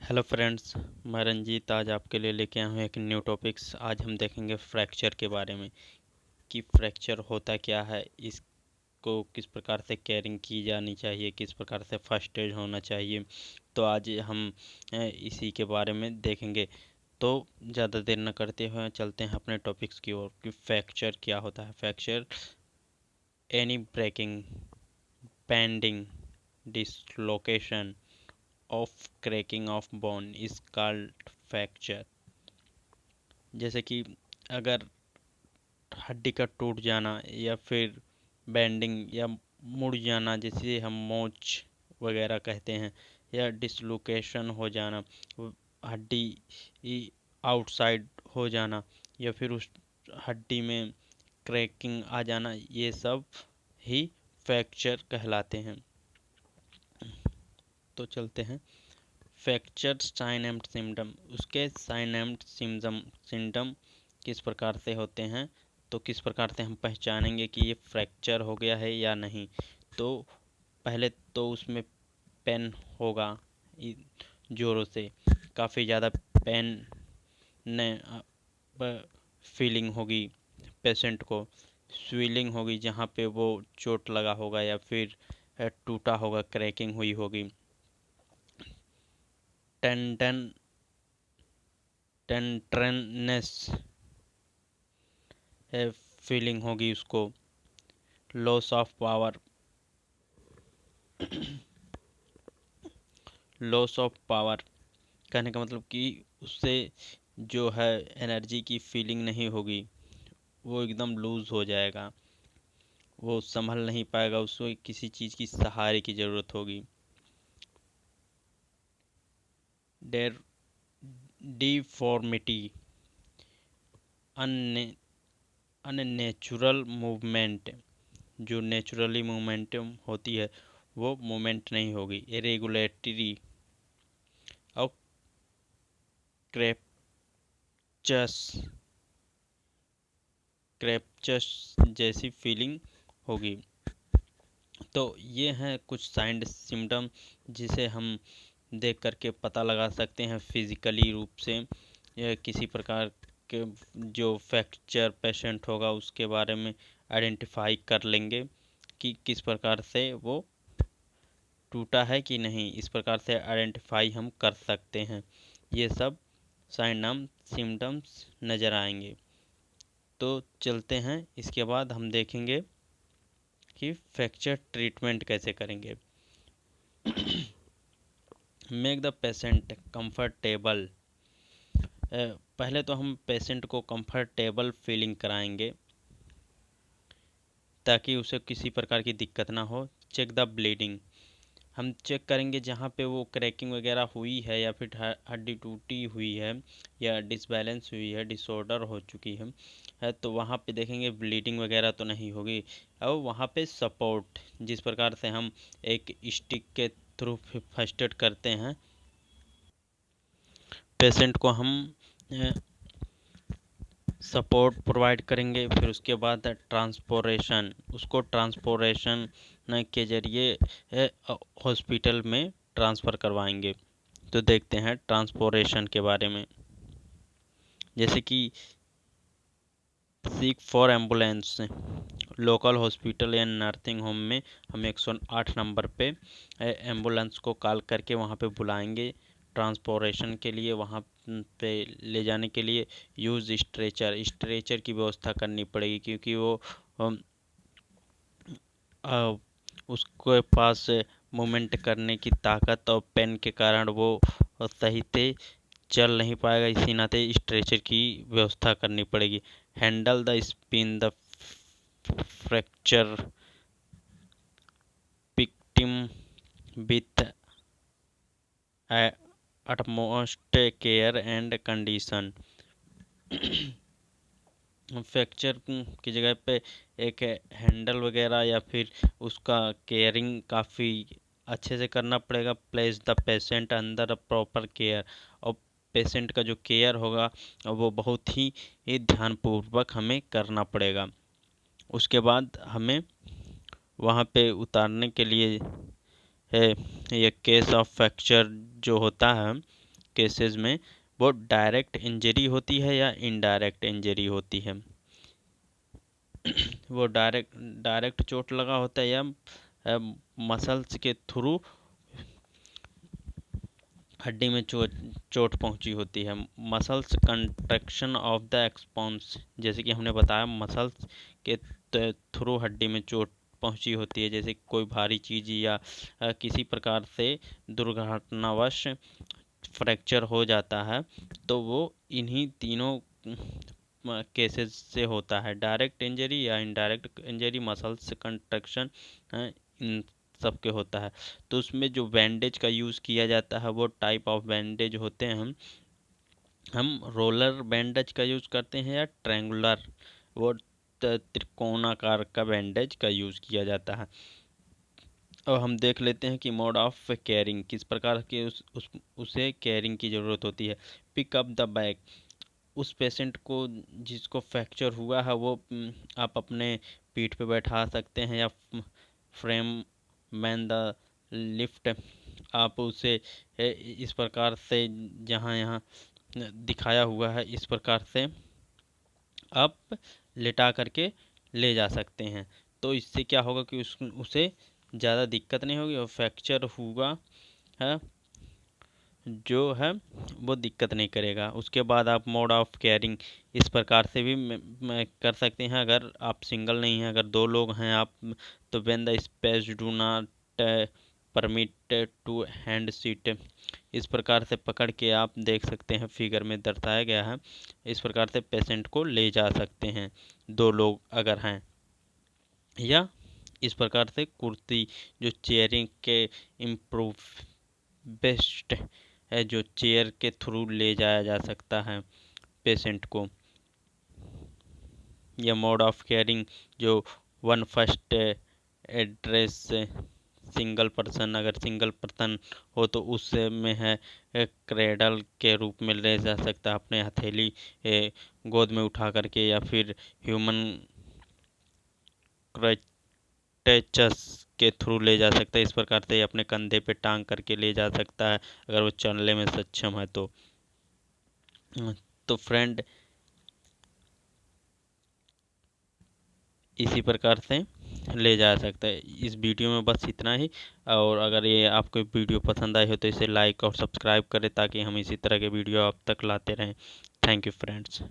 Hello friends, मैं रंजीत आज आपके लिए लेके आया हूँ एक न्यू टॉपिक्स। आज हम देखेंगे फ्रैक्चर के बारे में कि फ्रैक्चर होता क्या है, इसको किस प्रकार से केयरिंग की जानी चाहिए, किस प्रकार से फर्स्ट एड होना चाहिए। तो आज हम इसी के बारे में देखेंगे। तो ज़्यादा देर न करते हुए चलते हैं अपने टॉपिक्स की ओर कि फ्रैक्चर क्या होता है। Fracture any breaking, bending, dislocation of cracking of bone is called fracture. जैसे कि अगर हड्डी का टूट जाना या फिर बेंडिंग या मुड़ जाना, जिसे हम मोच वगैरह कहते हैं, या डिसलोकेशन हो जाना, हड्डी आउटसाइड हो जाना, या फिर उस हड्डी में क्रैकिंग आ जाना, ये सब ही फ्रैक्चर कहलाते हैं। तो चलते हैं फ्रैक्चर साइन एंड सिम्टम। उसके साइन एंड सिम्टम किस प्रकार से होते हैं, तो किस प्रकार से हम पहचानेंगे कि ये फ्रैक्चर हो गया है या नहीं। तो पहले तो उसमें पेन होगा, जोरों से काफ़ी ज़्यादा पेन ने फीलिंग होगी पेशेंट को। स्वेलिंग होगी जहाँ पे वो चोट लगा होगा या फिर टूटा होगा, क्रैकिंग हुई होगी। टेंडन टेंट्रेनेस फीलिंग होगी उसको। Loss of power, loss of power कहने का मतलब कि उससे जो है एनर्जी की फीलिंग नहीं होगी, वो एकदम लूज हो जाएगा, वो संभल नहीं पाएगा, उसको किसी चीज़ की सहारे की ज़रूरत होगी। डेर डिफॉर्मिटी, अननेचुरल मूवमेंट, जो नेचुरली मूवमेंट होती है वो मूवमेंट नहीं होगी। इरेगुलेटरी और क्रेपचस क्रेपचस जैसी फीलिंग होगी। तो ये हैं कुछ साइन सिम्टम जिसे हम देख करके पता लगा सकते हैं फिजिकली रूप से, या किसी प्रकार के जो फ्रैक्चर पेशेंट होगा उसके बारे में आइडेंटिफाई कर लेंगे कि किस प्रकार से वो टूटा है कि नहीं। इस प्रकार से आइडेंटिफाई हम कर सकते हैं। ये सब साइन सिम्टम्स नज़र आएंगे। तो चलते हैं, इसके बाद हम देखेंगे कि फ्रैक्चर ट्रीटमेंट कैसे करेंगे। Make the patient comfortable. पहले तो हम पेशेंट को कंफर्टेबल फीलिंग कराएंगे ताकि उसे किसी प्रकार की दिक्कत ना हो। चेक द ब्लीडिंग, हम चेक करेंगे जहाँ पे वो क्रैकिंग वगैरह हुई है या फिर हड्डी टूटी हुई है या डिसबैलेंस हुई है, डिसऑर्डर हो चुकी है तो वहाँ पे देखेंगे ब्लीडिंग वगैरह तो नहीं होगी। और वहाँ पे सपोर्ट, जिस प्रकार से हम एक स्टिक के थ्रू फर्स्ट एड करते हैं पेशेंट को, हम सपोर्ट प्रोवाइड करेंगे। फिर उसके बाद ट्रांसपोरेशन, उसको ट्रांसपोरेशन के जरिए हॉस्पिटल में ट्रांसफ़र करवाएंगे। तो देखते हैं ट्रांसपोरेशन के बारे में। जैसे कि seek for ambulance, local hospital या नर्सिंग होम में हम 108 नंबर पे एम्बुलेंस को कॉल करके वहाँ पे बुलाएंगे ट्रांसपोरेशन के लिए। वहाँ पे ले जाने के लिए यूज़ स्ट्रेचर की व्यवस्था करनी पड़ेगी, क्योंकि वो उसके पास मूवमेंट करने की ताकत और पेन के कारण वो सही से चल नहीं पाएगा। इसी नाते स्ट्रेचर की व्यवस्था करनी पड़ेगी। Handle the spin the fracture victim with utmost care and condition. Fracture की जगह पे एक हैंडल वगैरह या फिर उसका केयरिंग काफ़ी अच्छे से करना पड़ेगा। Place the patient under a proper care, और पेशेंट का जो केयर होगा वो बहुत ही ध्यानपूर्वक हमें करना पड़ेगा। उसके बाद हमें वहाँ पे उतारने के लिए है ये केस ऑफ फ्रैक्चर जो होता है केसेस में वो डायरेक्ट इंजरी होती है या इनडायरेक्ट इंजरी होती है। वो डायरेक्ट चोट लगा होता है या मसल्स के थ्रू हड्डी में चोट पहुंची होती है। मसल्स कंट्रैक्शन ऑफ द एक्सपॉन्स, जैसे कि हमने बताया मसल्स के थ्रू हड्डी में चोट पहुंची होती है, जैसे कोई भारी चीज या किसी प्रकार से दुर्घटनावश फ्रैक्चर हो जाता है, तो वो इन्हीं तीनों केसेस से होता है, डायरेक्ट इंजरी या इनडायरेक्ट इंजरी, मसल्स कंट्रैक्शन, इन सब के होता है। तो उसमें जो बैंडेज का यूज़ किया जाता है वो टाइप ऑफ बैंडेज होते हैं। हम रोलर बैंडेज का यूज़ करते हैं या ट्रायंगुलर, वो त्रिकोणाकार का बैंडेज का यूज़ किया जाता है। और हम देख लेते हैं कि मोड ऑफ कैरिंग, किस प्रकार के उसे कैरिंग की ज़रूरत होती है। पिक अप द बैग, उस पेशेंट को जिसको फ्रैक्चर हुआ है वो आप अपने पीठ पे बैठा सकते हैं, या फ्रेम मैन द लिफ्ट, आप उसे इस प्रकार से जहाँ यहाँ दिखाया हुआ है इस प्रकार से आप लेटा करके ले जा सकते हैं। तो इससे क्या होगा कि उसे ज़्यादा दिक्कत नहीं होगी और फ्रैक्चर हुआ है जो है वो दिक्कत नहीं करेगा। उसके बाद आप मोड ऑफ केयरिंग इस प्रकार से भी कर सकते हैं। अगर आप सिंगल नहीं हैं, अगर दो लोग हैं आप, तो when the space do not permit to hand seat, इस प्रकार से पकड़ के आप देख सकते हैं, फिगर में दर्शाया गया है, इस प्रकार से पेशेंट को ले जा सकते हैं दो लोग अगर हैं। या इस प्रकार से कुर्सी, जो चेयरिंग के इम्प्रूव बेस्ट है, जो चेयर के थ्रू ले जाया जा सकता है पेशेंट को। या मोड ऑफ केयरिंग जो one first address single person, अगर सिंगल पर्सन हो तो उसमें है क्रेडल के रूप में ले जा सकता है, अपने हथेली गोद में उठा करके, या फिर ह्यूमन क्रचेस के थ्रू ले जा सकता है। इस प्रकार से अपने कंधे पे टांग करके ले जा सकता है अगर वो चलने में सक्षम है तो। फ्रेंड, इसी प्रकार से ले जा सकता है। इस वीडियो में बस इतना ही, और अगर ये आपको वीडियो पसंद आई हो तो इसे लाइक और सब्सक्राइब करें ताकि हम इसी तरह के वीडियो आप तक लाते रहें। Thank you friends.